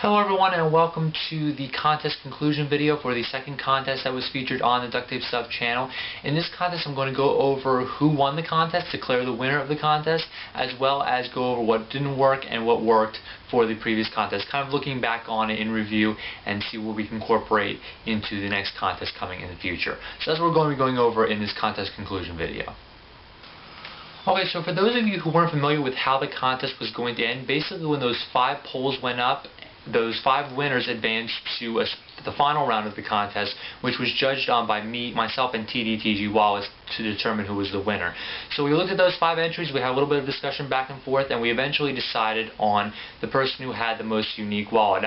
Hello everyone, and welcome to the contest conclusion video for the second contest that was featured on the Ducttapestuff channel. In this contest I'm going to go over who won the contest, declare the winner of the contest, as well as go over what didn't work and what worked for the previous contest, kind of looking back on it in review and see what we can incorporate into the next contest coming in the future. So that's what we're going to be going over in this contest conclusion video. Okay, so for those of you who weren't familiar with how the contest was going to end, basically when those 5 polls went up, those 5 winners advanced to the final round of the contest, which was judged on by myself and TDTG Wallace to determine who was the winner. So we looked at those 5 entries, we had a little bit of discussion back and forth, and we eventually decided on the person who had the most unique wallet.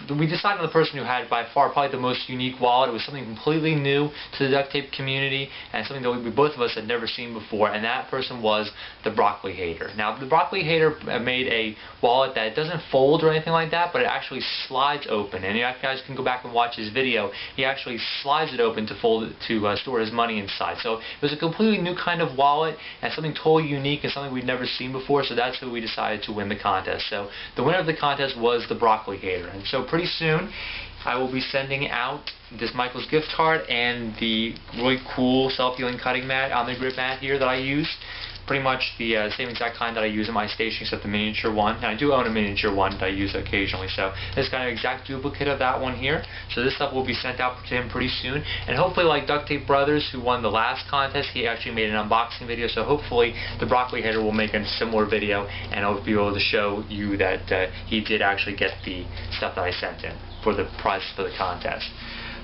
We decided on the person who had by far probably the most unique wallet. It was something completely new to the duct tape community and something that we both of us had never seen before, and that person was the Thebroccolihater. Now, the Thebroccolihater made a wallet that doesn't fold or anything like that, but it actually slides open, and you guys can go back and watch his video. He actually slides it open to fold it, to store his money inside. So it was a completely new kind of wallet and something totally unique and something we'd never seen before, so that's who we decided to win the contest. So the winner of the contest was the Thebroccolihater. And so pretty soon I will be sending out this Michael's gift card and the really cool self-healing cutting mat on the grip mat here that I use. Pretty much the same exact kind that I use in my station, except the miniature one. And I do own a miniature one that I use occasionally, so this kind of exact duplicate of that one here. So this stuff will be sent out to him pretty soon. And hopefully, like Duct Tape Brothers, who won the last contest, he actually made an unboxing video, so hopefully the Thebroccolihater will make a similar video, and I'll be able to show you that he did actually get the stuff that I sent him for the prize for the contest.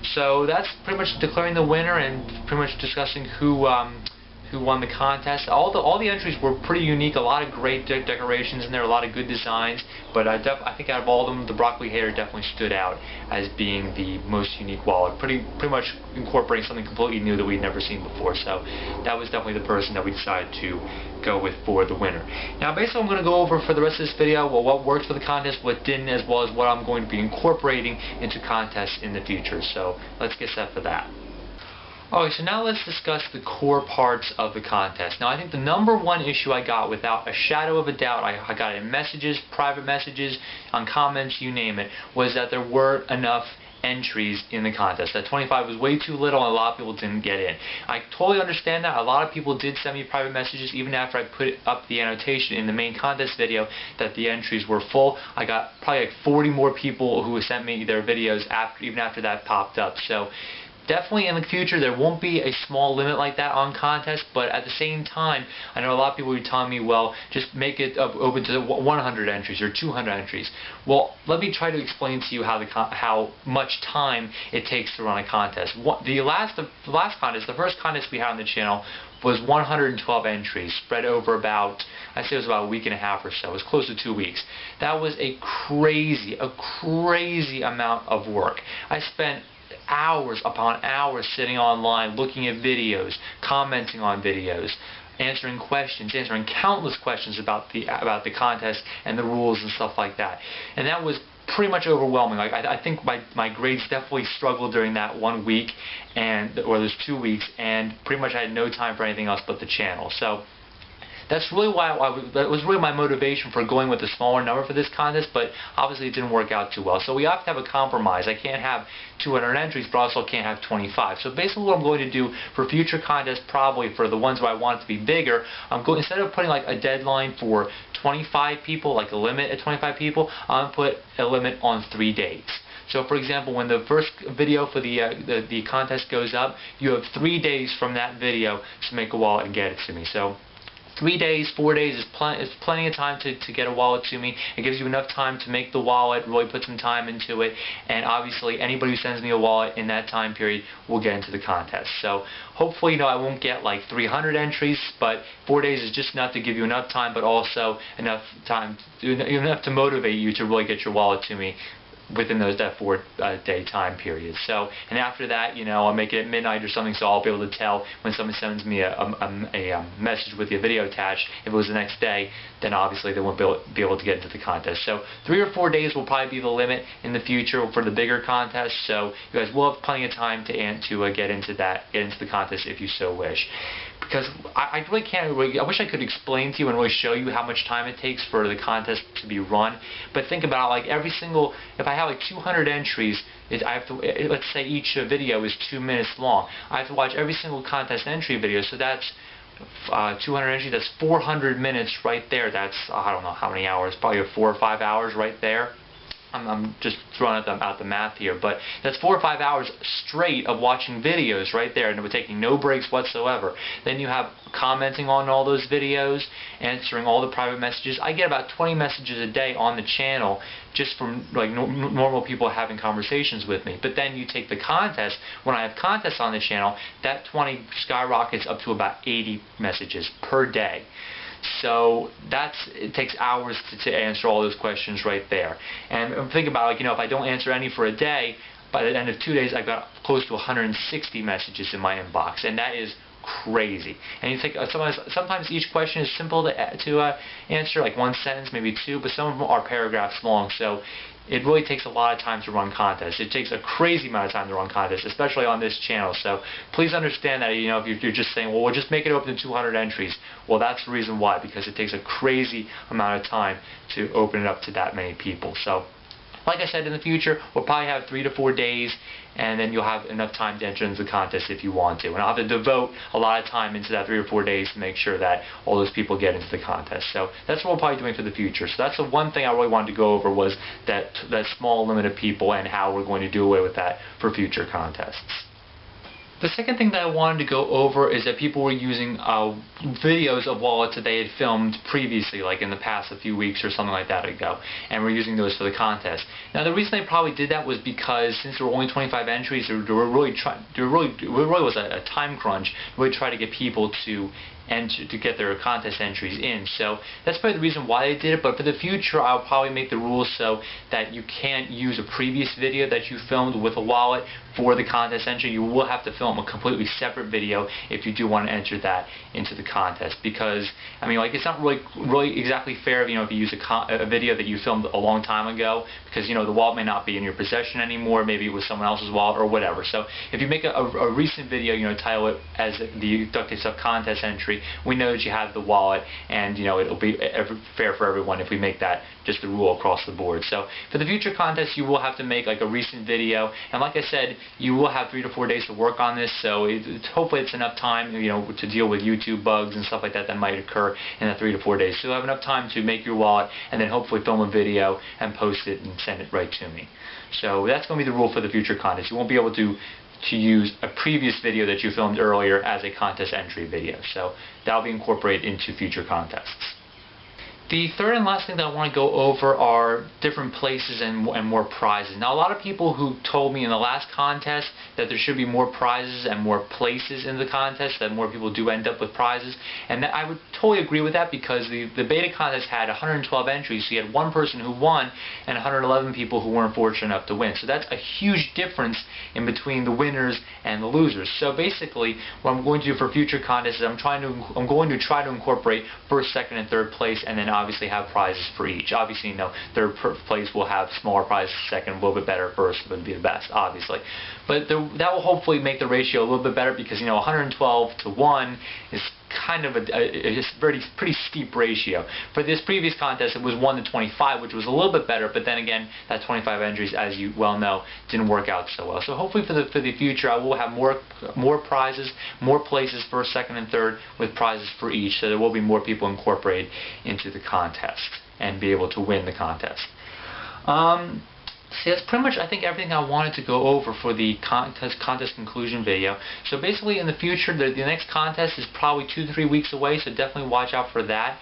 So that's pretty much declaring the winner and pretty much discussing who won the contest. All the entries were pretty unique, a lot of great decorations in there, a lot of good designs, but I think out of all of them, the Thebroccolihater definitely stood out as being the most unique wallet, pretty much incorporating something completely new that we'd never seen before. So that was definitely the person that we decided to go with for the winner. Now basically I'm going to go over for the rest of this video what worked for the contest, what didn't, as well as what I'm going to be incorporating into contests in the future. So let's get set for that. Okay, so now let's discuss the core parts of the contest. Now I think the number one issue I got, without a shadow of a doubt, I got it in messages, private messages, on comments, you name it, was that there weren't enough entries in the contest. That 25 was way too little and a lot of people didn't get in. I totally understand that. A lot of people did send me private messages even after I put up the annotation in the main contest video that the entries were full. I got probably like 40 more people who sent me their videos even after that popped up. So definitely in the future there won't be a small limit like that on contests, but at the same time I know a lot of people are telling me, well, just make it open to 100 entries or 200 entries. Well, let me try to explain to you how much time it takes to run a contest. The last contest, the first contest we had on the channel, was 112 entries spread over about, I'd say it was about a week and a half or so. It was close to 2 weeks. That was a crazy amount of work. I spent hours upon hours sitting online looking at videos, commenting on videos, answering questions, answering countless questions about the contest and the rules and stuff like that. And that was pretty much overwhelming. Like I think my grades definitely struggled during that 1 week or those 2 weeks, and pretty much I had no time for anything else but the channel. So that's really that was really my motivation for going with a smaller number for this contest, but obviously it didn't work out too well. So we have to have a compromise. I can't have 200 entries, but also can't have 25. So basically what I'm going to do for future contests, probably for the ones where I want it to be bigger, instead of putting like a deadline for 25 people, like a limit at 25 people, I'm going to put a limit on 3 days. So for example, when the first video for the contest goes up, you have 3 days from that video to make a wallet and get it to me. So 3 days, 4 days is plenty of time to get a wallet to me. It gives you enough time to make the wallet, really put some time into it, and obviously anybody who sends me a wallet in that time period will get into the contest. So hopefully, I won't get like 300 entries, but 4 days is just enough to give you enough time, but also enough to motivate you to really get your wallet to me within that 4-day time period. So, and after that, I'll make it at midnight or something, so I'll be able to tell when someone sends me a message with a video attached. If it was the next day, then obviously they won't be able to get into the contest. So 3 or 4 days will probably be the limit in the future for the bigger contests. So you guys will have plenty of time to get into the contest if you so wish. because I really can't really, I wish I could explain to you and really show you how much time it takes for the contest to be run. But think about it, like every single, if I have like 200 entries, I have to, let's say each video is 2 minutes long. I have to watch every single contest entry video, so that's 200 entries, that's 400 minutes right there. That's, I don't know how many hours, probably 4 or 5 hours right there. I'm just throwing out the math here, but that's 4 or 5 hours straight of watching videos right there, and we're taking no breaks whatsoever. Then you have commenting on all those videos, answering all the private messages. I get about 20 messages a day on the channel just from like normal people having conversations with me. But then you take the contest. When I have contests on the channel, that 20 skyrockets up to about 80 messages per day. So it takes hours to answer all those questions right there. And think about, like, if I don't answer any for a day, by the end of 2 days I've got close to 160 messages in my inbox, and that is crazy. And you think sometimes each question is simple to answer, like one sentence, maybe two, but some of them are paragraphs long. So it really takes a lot of time to run contests. It takes a crazy amount of time to run contests, especially on this channel. So please understand that, if you're just saying, well, we'll just make it open to 200 entries. Well, that's the reason why, because it takes a crazy amount of time to open it up to that many people. So like I said, in the future, we'll probably have 3 to 4 days, and then you'll have enough time to enter into the contest if you want to. And I'll have to devote a lot of time into that 3 or 4 days to make sure that all those people get into the contest. So that's what we're probably doing for the future. So that's the one thing I really wanted to go over, was that small limit of people and how we're going to do away with that for future contests. The second thing that I wanted to go over is that people were using videos of wallets that they had filmed previously, like in the past a few weeks or something like that ago, and were using those for the contest. Now the reason they probably did that was because since there were only 25 entries, there really was a time crunch, really try to get people to get their contest entries in. So that's probably the reason why they did it. But for the future, I'll probably make the rules so that you can't use a previous video that you filmed with a wallet for the contest entry. You will have to film a completely separate video if you do want to enter that into the contest, because I mean, like, it's not really exactly fair if you use a video that you filmed a long time ago, because the wallet may not be in your possession anymore. Maybe it was someone else's wallet or whatever. So if you make a recent video, title it as the Ducttapestuff contest entry, we know that you have the wallet, and it'll be fair for everyone if we make that just the rule across the board. So for the future contests, you will have to make like a recent video, and like I said, you will have 3 to 4 days to work on this. So hopefully it's enough time to deal with YouTube bugs and stuff like that might occur in that 3 to 4 days. So you'll have enough time to make your wallet and then hopefully film a video and post it and send it right to me. So that's going to be the rule for the future contests. You won't be able to use a previous video that you filmed earlier as a contest entry video. So that'll be incorporated into future contests. The third and last thing that I want to go over are different places and more prizes. Now, a lot of people who told me in the last contest that there should be more prizes and more places in the contest, that more people do end up with prizes, and I would totally agree with that, because the beta contest had 112 entries, so you had one person who won and 111 people who weren't fortunate enough to win. So that's a huge difference in between the winners and the losers. So basically, what I'm going to do for future contests is I'm going to try to incorporate first, second, and third place, and then obviously have prizes for each. Obviously, third place will have smaller prizes, second a little bit better, first would be the best, obviously. But that will hopefully make the ratio a little bit better, because 112 to 1 is kind of a pretty steep ratio. For this previous contest, it was 1 to 25, which was a little bit better, but then again, that 25 entries, as you well know, didn't work out so well. So hopefully for the future, I will have more prizes, more places, first, second, and third, with prizes for each, so there will be more people incorporated into the contest and be able to win the contest. So that's pretty much, I think, everything I wanted to go over for the contest conclusion video. So basically, in the future, the next contest is probably 2 to 3 weeks away, so definitely watch out for that.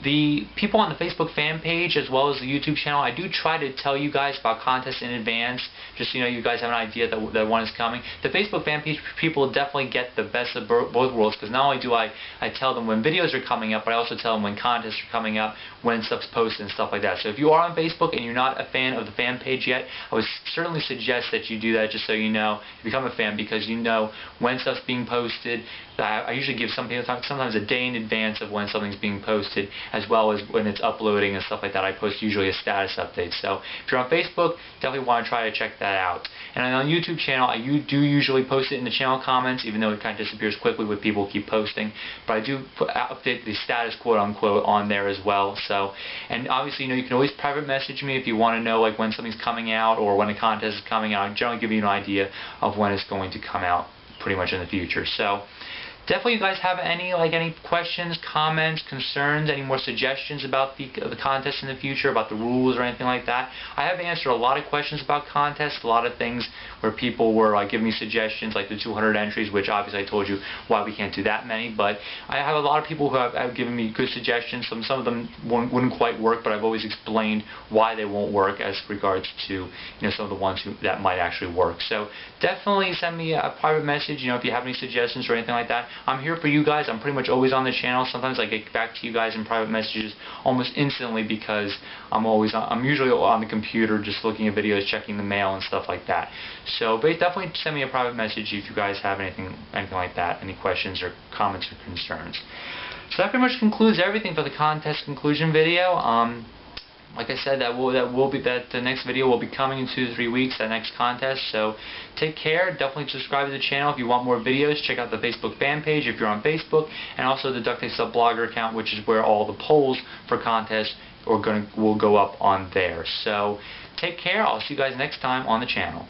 The people on the Facebook fan page as well as the YouTube channel, I do try to tell you guys about contests in advance, just so you guys have an idea that one is coming. The Facebook fan page people definitely get the best of both worlds, because not only do I tell them when videos are coming up, but I also tell them when contests are coming up, when stuff's posted and stuff like that. So if you are on Facebook and you're not a fan of the fan page yet, I would certainly suggest that you do that, just so you know, become a fan, because you know when stuff's being posted, I usually give some people sometimes a day in advance of when something's being posted, as well as when it's uploading and stuff like that. I post usually a status update. So if you're on Facebook, definitely want to try to check that out. And on the YouTube channel, I do usually post it in the channel comments, even though it kind of disappears quickly when people keep posting. But I do update the status, quote unquote, on there as well. So, and obviously, you can always private message me if you want to know like when something's coming out or when a contest is coming out. I generally give you an idea of when it's going to come out pretty much in the future. So definitely, you guys have any questions, comments, concerns, any more suggestions about the contest in the future, about the rules or anything like that. I have answered a lot of questions about contests, a lot of things where people were giving me suggestions, like the 200 entries, which obviously I told you why we can't do that many. But I have a lot of people who have given me good suggestions. Some of them wouldn't quite work, but I've always explained why they won't work as regards to some of the ones that might actually work. So definitely send me a private message. If you have any suggestions or anything like that. I'm here for you guys. I'm pretty much always on the channel. Sometimes I get back to you guys in private messages almost instantly because I'm usually on the computer just looking at videos, checking the mail and stuff like that. So definitely send me a private message if you guys have anything like that, any questions or comments or concerns. So that pretty much concludes everything for the contest conclusion video. Like I said, the next video will be coming in 2 to 3 weeks, that next contest. So take care. Definitely subscribe to the channel if you want more videos. Check out the Facebook fan page if you're on Facebook, and also the Ducttapestuff blogger account, which is where all the polls for contests will go up on there. So take care. I'll see you guys next time on the channel.